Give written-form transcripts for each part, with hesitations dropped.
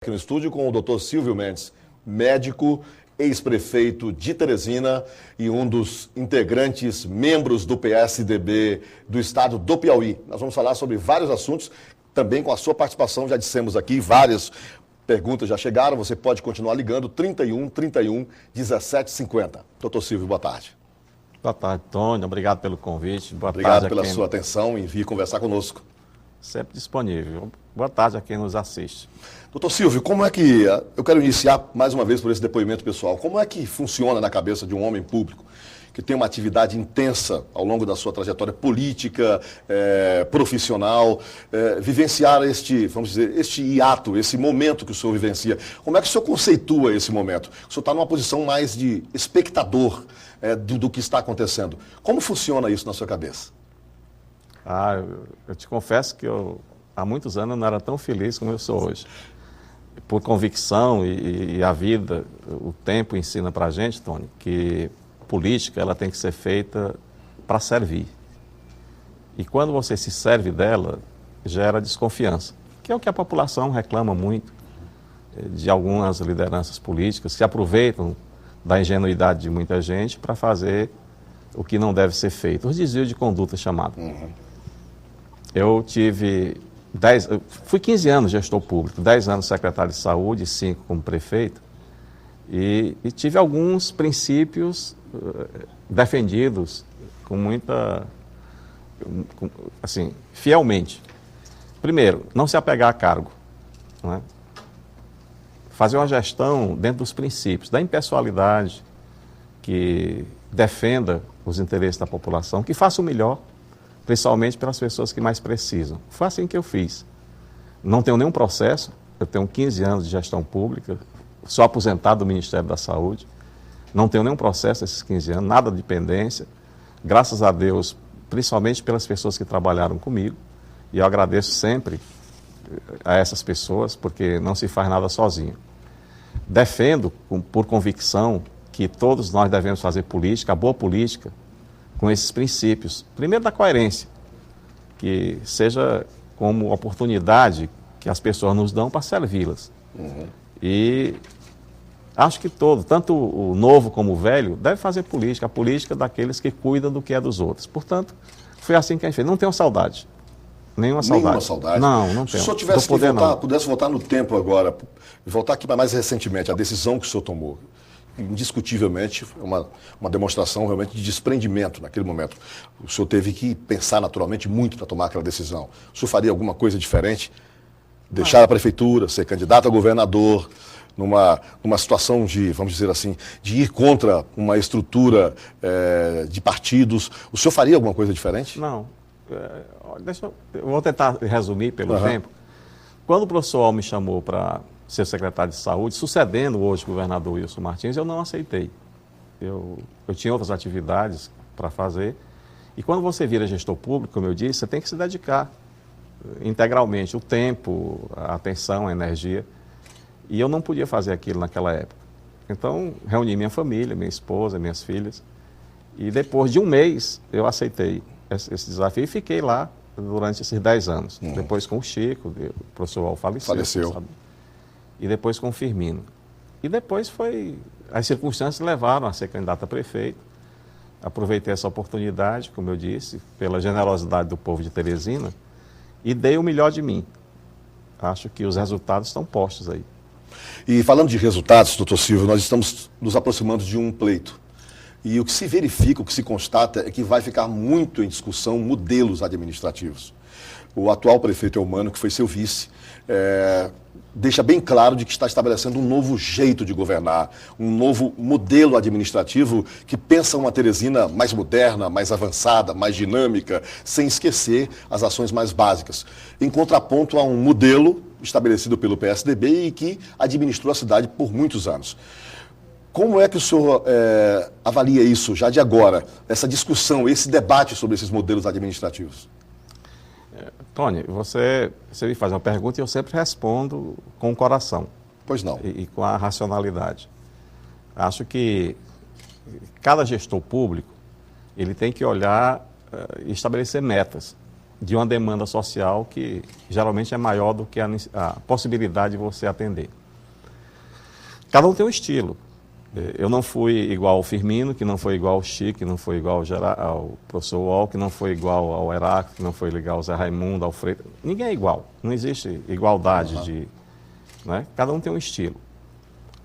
aqui no estúdio com o Dr. Silvio Mendes, médico, ex-prefeito de Teresina e um dos integrantes, membros do PSDB do estado do Piauí. Nós vamos falar sobre vários assuntos, também com a sua participação, já dissemos aqui, várias perguntas já chegaram, você pode continuar ligando, 31 31 17 50. Doutor Silvio, boa tarde. Boa tarde, Tony. Obrigado pelo convite. Obrigado pela sua atenção em vir conversar conosco. Sempre disponível. Boa tarde a quem nos assiste. Doutor Silvio, como é que... Eu quero iniciar mais uma vez por esse depoimento pessoal. Como é que funciona na cabeça de um homem público que tem uma atividade intensa ao longo da sua trajetória política, profissional, vivenciar vamos dizer, este hiato, esse momento que o senhor vivencia? Como é que o senhor conceitua esse momento? O senhor está numa posição mais de espectador do que está acontecendo. Como funciona isso na sua cabeça? Eu te confesso que há muitos anos eu não era tão feliz como eu sou hoje. Por convicção e a vida, o tempo ensina para a gente, Tony, que política ela tem que ser feita para servir. E quando você se serve dela, gera desconfiança, que é o que a população reclama muito de algumas lideranças políticas que se aproveitam da ingenuidade de muita gente para fazer o que não deve ser feito, os desvios de conduta chamado. Eu fui 15 anos gestor público, 10 anos secretário de saúde, 5 como prefeito, e tive alguns princípios defendidos com fielmente. Primeiro, não se apegar a cargo, não é? Fazer uma gestão dentro dos princípios, da impessoalidade, que defenda os interesses da população, que faça o melhor, principalmente pelas pessoas que mais precisam. Foi assim que eu fiz. Não tenho nenhum processo, eu tenho 15 anos de gestão pública, sou aposentado do Ministério da Saúde, não tenho nenhum processo nesses 15 anos, nada de pendência, graças a Deus, principalmente pelas pessoas que trabalharam comigo, e eu agradeço sempre a essas pessoas, porque não se faz nada sozinho. Defendo, por convicção, que todos nós devemos fazer política, a boa política, com esses princípios. Primeiro, da coerência, que seja como oportunidade que as pessoas nos dão para servi-las. E acho que tanto o novo como o velho, deve fazer política, a política daqueles que cuidam do que é dos outros. Portanto, foi assim que a gente fez. Não tenho saudade. Nenhuma saudade. Não tenho. Se o senhor tivesse pudesse voltar no tempo agora, voltar aqui para mais recentemente, a decisão que o senhor tomou, indiscutivelmente, uma demonstração realmente de desprendimento naquele momento. O senhor teve que pensar naturalmente muito para tomar aquela decisão. O senhor faria alguma coisa diferente? Deixar a prefeitura, ser candidato a governador, numa situação de, vamos dizer assim, de ir contra uma estrutura de partidos. O senhor faria alguma coisa diferente? Não. Eu vou tentar resumir pelo tempo. Quando o professor Al me chamou para ser secretário de saúde, sucedendo hoje o governador Wilson Martins, eu não aceitei. Eu tinha outras atividades para fazer. E quando você vira gestor público, como eu disse, você tem que se dedicar integralmente, o tempo, a atenção, a energia. E eu não podia fazer aquilo naquela época. Então, reuni minha família, minha esposa, minhas filhas. E depois de um mês, eu aceitei esse desafio e fiquei lá durante esses 10 anos. Depois com o Chico, o professor Al faleceu. Sabe? E depois com o Firmino. E depois as circunstâncias levaram a ser candidato a prefeito. Aproveitei essa oportunidade, como eu disse, pela generosidade do povo de Teresina, e dei o melhor de mim. Acho que os resultados estão postos aí. E falando de resultados, doutor Silvio, nós estamos nos aproximando de um pleito. E o que se verifica, o que se constata é que vai ficar muito em discussão modelos administrativos. O atual prefeito Eumano, que foi seu vice, deixa bem claro de que está estabelecendo um novo jeito de governar, um novo modelo administrativo que pensa uma Teresina mais moderna, mais avançada, mais dinâmica, sem esquecer as ações mais básicas, em contraponto a um modelo estabelecido pelo PSDB e que administrou a cidade por muitos anos. Como é que o senhor avalia isso já de agora, essa discussão, esse debate sobre esses modelos administrativos? Tony, você me faz uma pergunta e eu sempre respondo com o coração. Pois não. E com a racionalidade. Acho que cada gestor público, ele tem que olhar e estabelecer metas de uma demanda social que geralmente é maior do que a possibilidade de você atender. Cada um tem um estilo. Eu não fui igual ao Firmino, que não foi igual ao Chico, que não foi igual ao professor Wall, que não foi igual ao Heráclito, que não foi igual ao Zé Raimundo, ao Freitas. Ninguém é igual. Não existe igualdade de... Né? Cada um tem um estilo.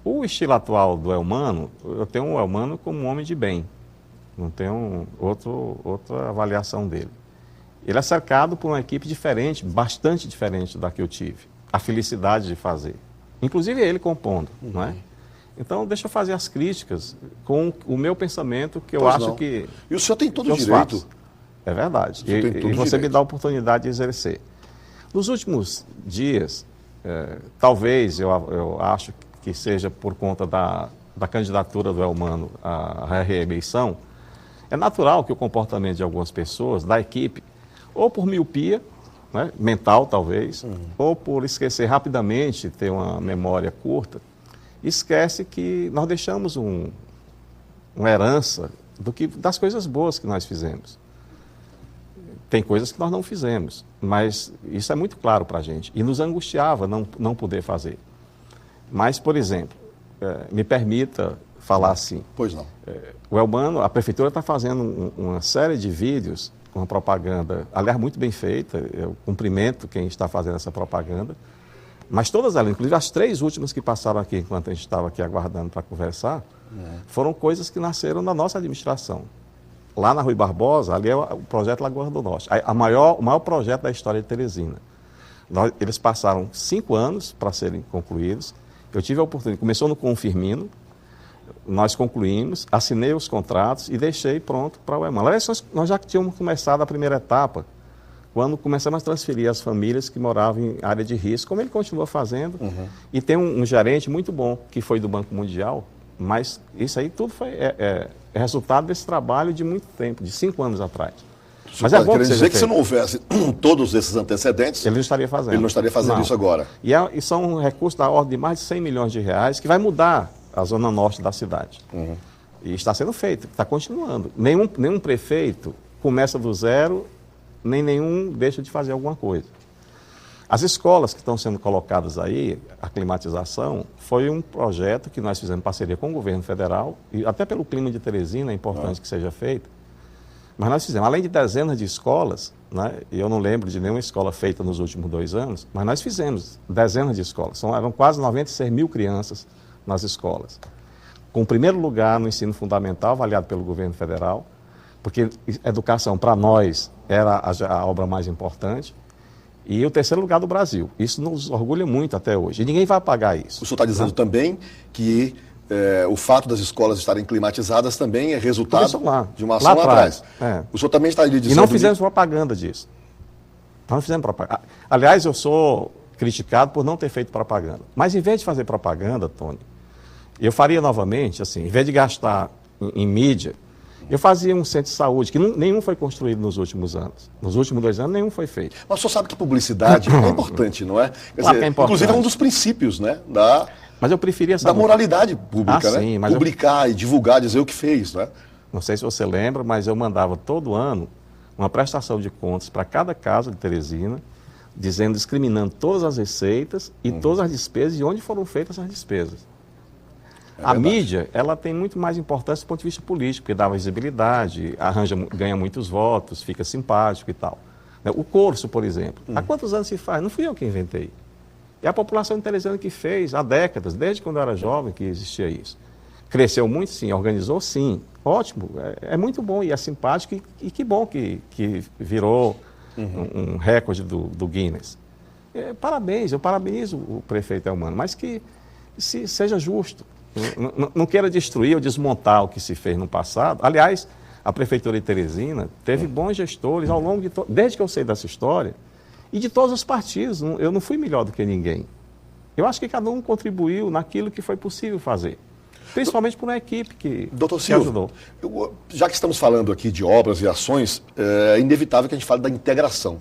O estilo atual do Elmano, eu tenho o Elmano como um homem de bem. Não tenho outra avaliação dele. Ele é cercado por uma equipe diferente, bastante diferente da que eu tive. A felicidade de fazer. Inclusive ele compondo, não é? Então, deixa eu fazer as críticas com o meu pensamento, que eu acho que... E o senhor tem todo o direito. Faço. É verdade. E você me dá a oportunidade de exercer. Nos últimos dias, talvez eu acho que seja por conta da candidatura do Elmano à reeleição, é natural que o comportamento de algumas pessoas, da equipe, ou por miopia, né, mental talvez, ou por esquecer rapidamente, ter uma memória curta, esquece que nós deixamos uma herança das coisas boas que nós fizemos. Tem coisas que nós não fizemos, mas isso é muito claro para a gente. E nos angustiava não poder fazer. Mas, por exemplo, me permita falar assim. Pois não. O Elmano, a prefeitura está fazendo uma série de vídeos, uma propaganda, aliás, muito bem feita. Eu cumprimento quem está fazendo essa propaganda. Mas todas elas, inclusive as 3 últimas que passaram aqui, enquanto a gente estava aqui aguardando para conversar, foram coisas que nasceram na nossa administração. Lá na Rui Barbosa, ali é o projeto Lagoa do Norte, o maior projeto da história de Teresina. Eles passaram 5 anos para serem concluídos. Eu tive a oportunidade, começou com o Firmino, nós concluímos, assinei os contratos e deixei pronto para o Elmano. Nós já tínhamos começado a primeira etapa, quando começamos a transferir as famílias que moravam em área de risco, como ele continua fazendo. E tem um gerente muito bom, que foi do Banco Mundial, mas isso aí tudo é resultado desse trabalho de muito tempo, de 5 anos atrás. Mas é bom que dizer que se não houvesse todos esses antecedentes, ele não estaria fazendo. Ele não estaria fazendo isso agora. E são recursos da ordem de mais de 100 milhões de reais, que vai mudar a zona norte da cidade. E está sendo feito, está continuando. Nenhum prefeito começa do zero, nem nenhum deixa de fazer alguma coisa. As escolas que estão sendo colocadas aí, a climatização, foi um projeto que nós fizemos em parceria com o governo federal, e até pelo clima de Teresina é importante que seja feito, mas nós fizemos, além de dezenas de escolas, né, e eu não lembro de nenhuma escola feita nos últimos 2 anos, mas nós fizemos dezenas de escolas, eram quase 96 mil crianças nas escolas, com o primeiro lugar no ensino fundamental, avaliado pelo governo federal, porque educação, para nós, era a obra mais importante, e o 3º lugar do Brasil. Isso nos orgulha muito até hoje. E ninguém vai apagar isso. O senhor está dizendo também que o fato das escolas estarem climatizadas também é resultado de uma ação lá atrás. O senhor também está dizendo... E não fizemos propaganda disso. Não fizemos propaganda. Aliás, eu sou criticado por não ter feito propaganda. Mas em vez de fazer propaganda, Tony, eu faria novamente, assim, em vez de gastar em mídia, eu fazia um centro de saúde, que nenhum foi construído nos últimos anos. Nos últimos 2 anos, nenhum foi feito. Mas o senhor sabe que publicidade é importante, não é? Quer dizer, que é importante. Inclusive é um dos princípios, né? Mas eu preferia da moralidade pública, né? Sim, mas publicar e divulgar, dizer o que fez, né? Não sei se você lembra, mas eu mandava todo ano uma prestação de contas para cada casa de Teresina, discriminando todas as receitas e todas as despesas e onde foram feitas essas despesas. A mídia, ela tem muito mais importância do ponto de vista político, porque dá visibilidade, ganha muitos votos, fica simpático e tal. O curso, por exemplo, há quantos anos se faz? Não fui eu que inventei. É a população de Teresina que fez, há décadas, desde quando eu era jovem que existia isso. Cresceu muito, sim, organizou, sim. Ótimo, é muito bom e é simpático e que bom que virou um recorde do Guinness. Parabéns, eu parabenizo o prefeito Elmano, mas que seja justo. Não queira destruir ou desmontar o que se fez no passado. Aliás, a Prefeitura de Teresina teve bons gestores ao longo desde que eu sei dessa história, e de todos os partidos. Eu não fui melhor do que ninguém. Eu acho que cada um contribuiu naquilo que foi possível fazer. Principalmente por uma equipe que ajudou. Já que estamos falando aqui de obras e ações, é inevitável que a gente fale da integração.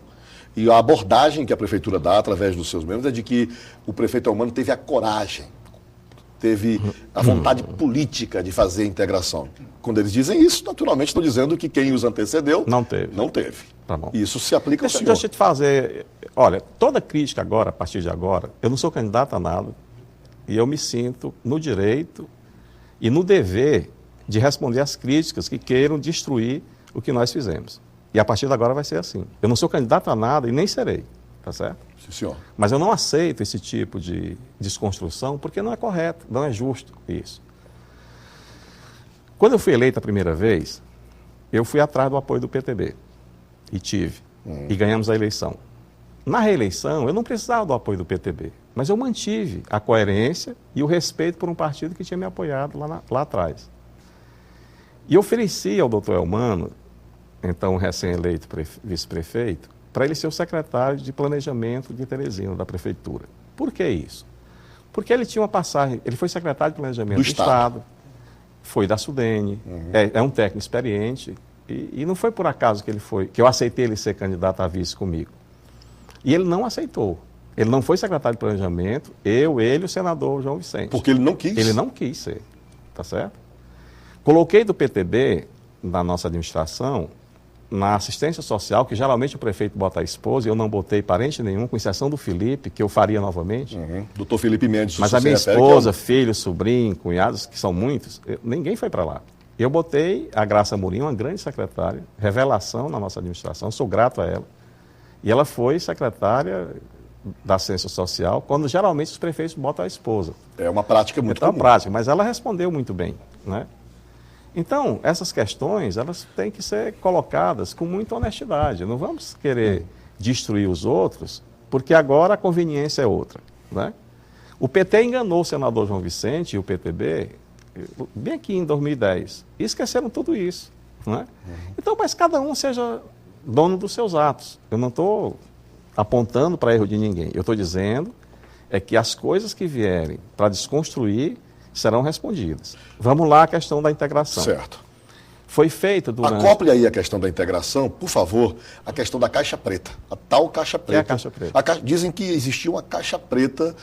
E a abordagem que a Prefeitura dá através dos seus membros é de que o prefeito Elmano teve a coragem, teve a vontade política de fazer a integração. Quando eles dizem isso, naturalmente estão dizendo que quem os antecedeu não teve. Não teve. Tá bom. Isso se aplica ao senhor. Deixa eu te fazer... Olha, toda crítica agora, a partir de agora, eu não sou candidato a nada e eu me sinto no direito e no dever de responder às críticas que queiram destruir o que nós fizemos. E a partir de agora vai ser assim. Eu não sou candidato a nada e nem serei, tá certo? Sim, senhor. Mas eu não aceito esse tipo de desconstrução porque não é correto, não é justo isso. Quando eu fui eleito a primeira vez, eu fui atrás do apoio do PTB. E tive. E ganhamos a eleição. Na reeleição, eu não precisava do apoio do PTB, mas eu mantive a coerência e o respeito por um partido que tinha me apoiado lá atrás. E ofereci ao doutor Elmano, então recém-eleito vice-prefeito, para ele ser o secretário de planejamento de Teresina, da prefeitura. Por que isso? Porque ele tinha uma passagem, ele foi secretário de planejamento do Estado, foi da Sudene, é um técnico experiente, e não foi por acaso que eu aceitei ele ser candidato a vice comigo. E ele não aceitou. Ele não foi secretário de planejamento, ele e o senador João Vicente. Porque ele não quis? Ele não quis ser, tá certo? Coloquei do PTB, na nossa administração, na assistência social, que geralmente o prefeito bota a esposa, e eu não botei parente nenhum, com exceção do Felipe, que eu faria novamente. Doutor Felipe Mendes. Mas a minha esposa, filho, sobrinho, cunhados, que são muitos, ninguém foi para lá. Eu botei a Graça Amorim, uma grande secretária, revelação na nossa administração, sou grato a ela. E ela foi secretária da assistência social, quando geralmente os prefeitos botam a esposa. É uma prática muito comum. É uma prática, mas ela respondeu muito bem, né? Então, essas questões, elas têm que ser colocadas com muita honestidade. Não vamos querer destruir os outros, porque agora a conveniência é outra, né? O PT enganou o senador João Vicente e o PTB, bem aqui em 2010, e esqueceram tudo isso, né? Então, mas cada um seja dono dos seus atos. Eu não estou apontando para erro de ninguém. Eu estou dizendo que as coisas que vierem para desconstruir serão respondidas. Vamos lá à questão da integração. Certo. Foi feita durante... Acople aí a questão da integração, por favor, a questão da caixa preta, a tal caixa preta. É a caixa preta. Dizem que existia uma caixa preta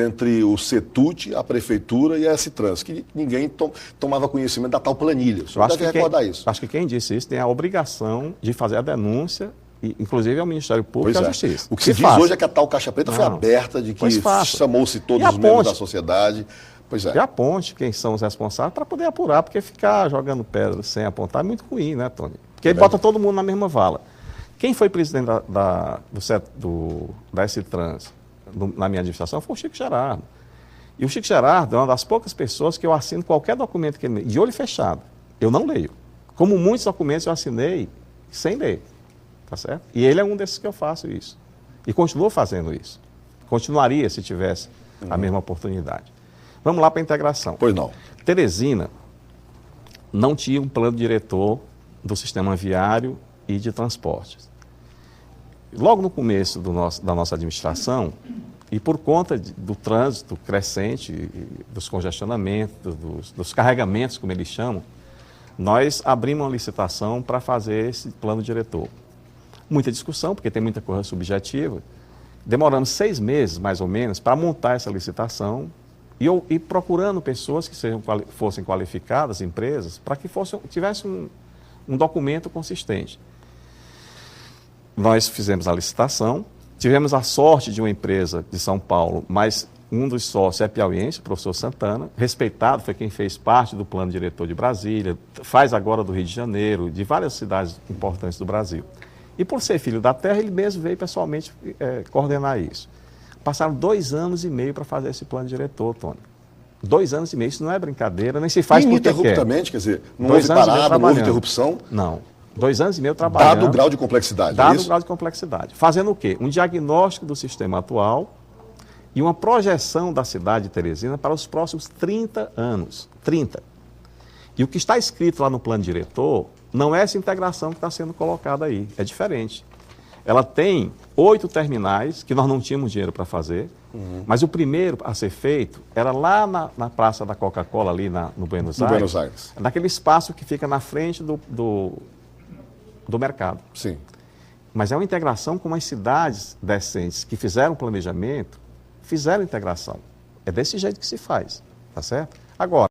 entre o CETUT, a Prefeitura e a S-Trans, que ninguém tomava conhecimento da tal planilha. O senhor deve recordar isso. Acho que quem disse isso tem a obrigação de fazer a denúncia, inclusive ao Ministério Público e à Justiça. O que se diz hoje é que a tal caixa preta foi aberta, de que chamou-se todos os membros da sociedade. Pois é. E aponte quem são os responsáveis para poder apurar, porque ficar jogando pedra sem apontar é muito ruim, né, Tony? Porque ele bota todo mundo na mesma vala. Quem foi presidente da S-Trans na minha administração foi o Chico Gerardo. E o Chico Gerardo é uma das poucas pessoas que eu assino qualquer documento que ele me... de olho fechado. Eu não leio. Como muitos documentos eu assinei sem ler, tá certo? E ele é um desses que eu faço isso. E continuo fazendo isso. Continuaria se tivesse a mesma oportunidade. Vamos lá para a integração. Pois não. Teresina não tinha um plano diretor do sistema viário e de transportes. Logo no começo da nossa administração, e por conta do trânsito crescente, dos congestionamentos, dos carregamentos, como eles chamam, nós abrimos uma licitação para fazer esse plano diretor. Muita discussão, porque tem muita coisa subjetiva. Demoramos 6 meses, mais ou menos, para montar essa licitação, e procurando pessoas que fossem qualificadas, empresas, para que tivessem um documento consistente. Nós fizemos a licitação, tivemos a sorte de uma empresa de São Paulo, mas um dos sócios é piauiense, o professor Santana, respeitado, foi quem fez parte do plano diretor de Brasília, faz agora do Rio de Janeiro, de várias cidades importantes do Brasil. E por ser filho da terra, ele mesmo veio pessoalmente coordenar isso. Passaram 2 anos e meio para fazer esse plano diretor, Tony. 2 anos e meio, isso não é brincadeira, nem se faz porque quer. Ininterruptamente, quer dizer, não houve parada, não houve interrupção? Não. 2 anos e meio trabalhando. Dado o grau de complexidade, Dado o grau de complexidade. Fazendo o quê? Um diagnóstico do sistema atual e uma projeção da cidade de Teresina para os próximos 30 anos. 30. E o que está escrito lá no plano diretor não é essa integração que está sendo colocada aí, é diferente. Ela tem 8 terminais, que nós não tínhamos dinheiro para fazer, mas o primeiro a ser feito era lá na Praça da Coca-Cola, ali no Buenos Aires. Naquele espaço que fica na frente do mercado. Sim. Mas é uma integração com as cidades decentes que fizeram planejamento, fizeram integração. É desse jeito que se faz, tá certo? Agora,